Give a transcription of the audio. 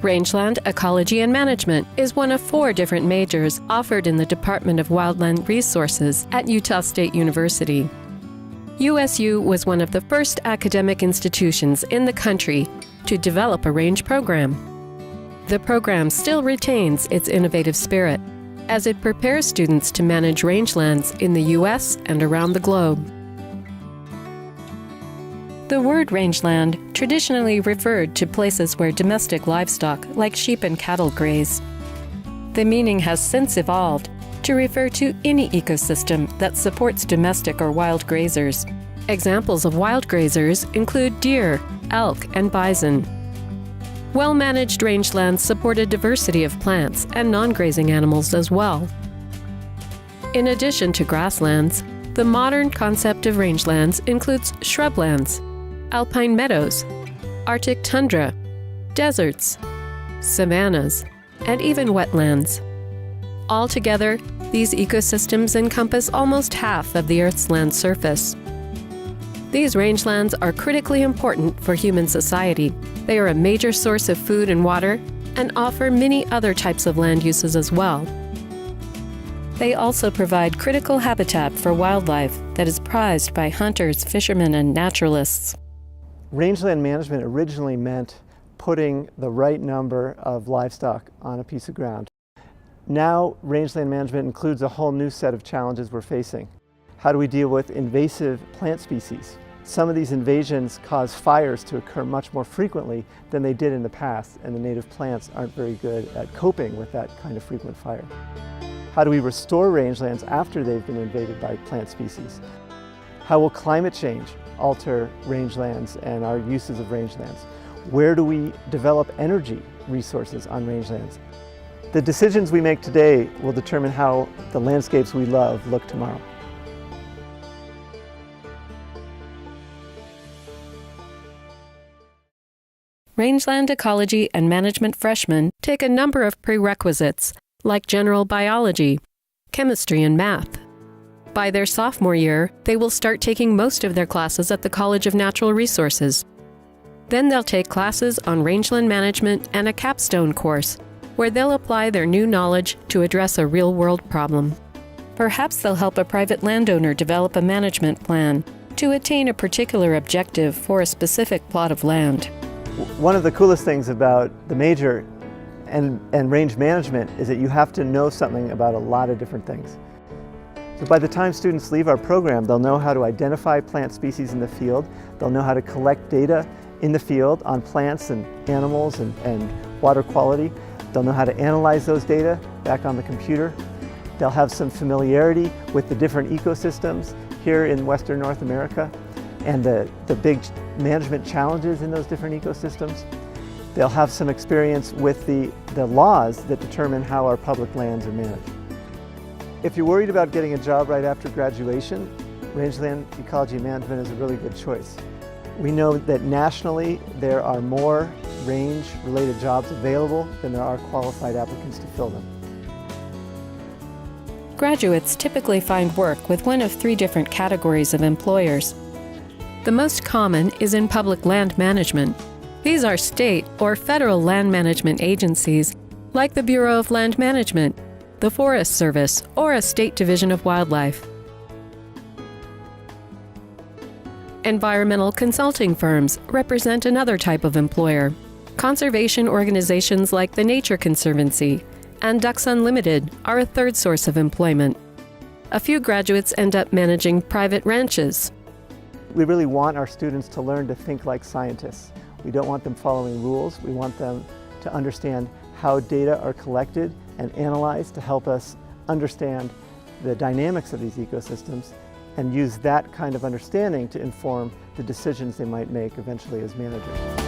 Rangeland Ecology and Management is one of 4 different majors offered in the Department of Wildland Resources at Utah State University. USU was one of the first academic institutions in the country to develop a range program. The program still retains its innovative spirit, as it prepares students to manage rangelands in the U.S. and around the globe. The word rangeland traditionally referred to places where domestic livestock like sheep and cattle graze. The meaning has since evolved to refer to any ecosystem that supports domestic or wild grazers. Examples of wild grazers include deer, elk, and bison. Well-managed rangelands support a diversity of plants and non-grazing animals as well. In addition to grasslands, the modern concept of rangelands includes shrublands, alpine meadows, Arctic tundra, deserts, savannas, and even wetlands. Altogether, these ecosystems encompass almost half of the Earth's land surface. These rangelands are critically important for human society. They are a major source of food and water and offer many other types of land uses as well. They also provide critical habitat for wildlife that is prized by hunters, fishermen, and naturalists. Rangeland management originally meant putting the right number of livestock on a piece of ground. Now, rangeland management includes a whole new set of challenges we're facing. How do we deal with invasive plant species? Some of these invasions cause fires to occur much more frequently than they did in the past, and the native plants aren't very good at coping with that kind of frequent fire. How do we restore rangelands after they've been invaded by plant species? How will climate change alter rangelands and our uses of rangelands? Where do we develop energy resources on rangelands? The decisions we make today will determine how the landscapes we love look tomorrow. Rangeland Ecology and Management freshmen take a number of prerequisites, like general biology, chemistry, and math. By their sophomore year, they will start taking most of their classes at the College of Natural Resources. Then they'll take classes on rangeland management and a capstone course, where they'll apply their new knowledge to address a real-world problem. Perhaps they'll help a private landowner develop a management plan to attain a particular objective for a specific plot of land. One of the coolest things about the major and range management is that you have to know something about a lot of different things. So by the time students leave our program, they'll know how to identify plant species in the field, they'll know how to collect data in the field on plants and animals and water quality, they'll know how to analyze those data back on the computer, they'll have some familiarity with the different ecosystems here in Western North America and the big management challenges in those different ecosystems. They'll have some experience with the laws that determine how our public lands are managed. If you're worried about getting a job right after graduation, Rangeland Ecology Management is a really good choice. We know that nationally there are more range-related jobs available than there are qualified applicants to fill them. Graduates typically find work with one of 3 different categories of employers. The most common is in public land management. These are state or federal land management agencies like the Bureau of Land Management, the Forest Service, or a state division of wildlife. Environmental consulting firms represent another type of employer. Conservation organizations like the Nature Conservancy and Ducks Unlimited are a third source of employment. A few graduates end up managing private ranches. We really want our students to learn to think like scientists. We don't want them following rules. We want them to understand how data are collected and analyzed to help us understand the dynamics of these ecosystems and use that kind of understanding to inform the decisions they might make eventually as managers.